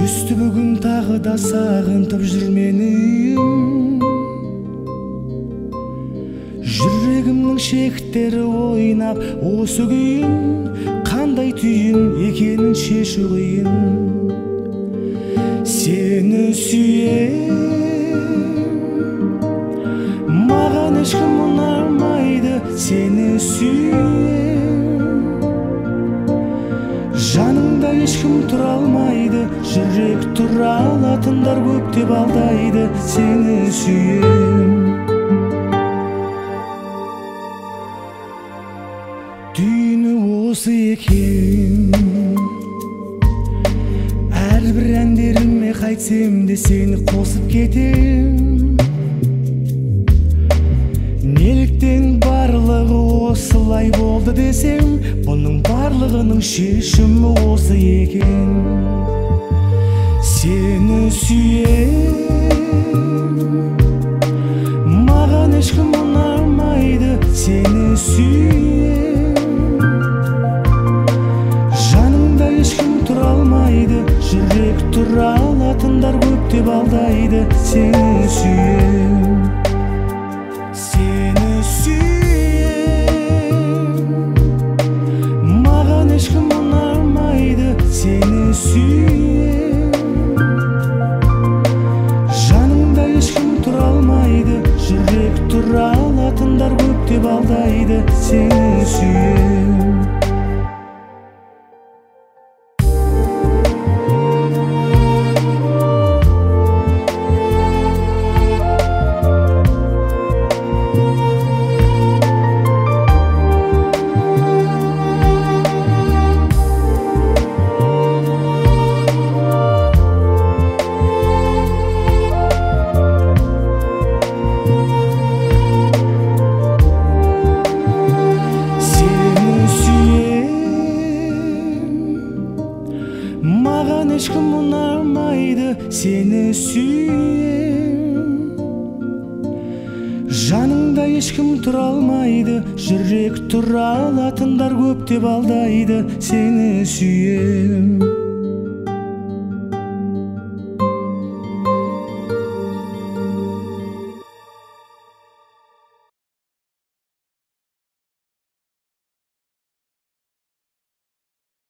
Күстү бүгүн тагы да сагынтып жүр мени. Жүрегимдин шектери ойнап осы күйүн, кандай түйүн экенин чечүү кыйын. Сени сүйем, маган эч ким унамайды. Сени сүйем, жаныңда эч ким тура алмайды. Жүрек тура алатындар көп деп алдайды. Сени сүйем. Дүйнө осы экен, ар бир әндериме кайтсем де сени косуп кетем. Неліктен барлығы осылай болды десем, бұның барлығының шешімі осы екен. Сені сүйем, маған ешкім ұнамайды. Сені сүйем, жаныңда ешкім тұра алмайды. Жүрек тұра алатындар көп деп алдайды. Сені сүйем. Seni sүйем, жаныңда ешкім тұра алмайды. Жүрек тұра алатындар көп деп алдайды. Сені сүйем. Маған ешкім ұнамайды. Сені сүйем, жаныңда ешкім тұра алмайды. Жүрек тұра алатындар көп деп алдайды. Сені сүйем.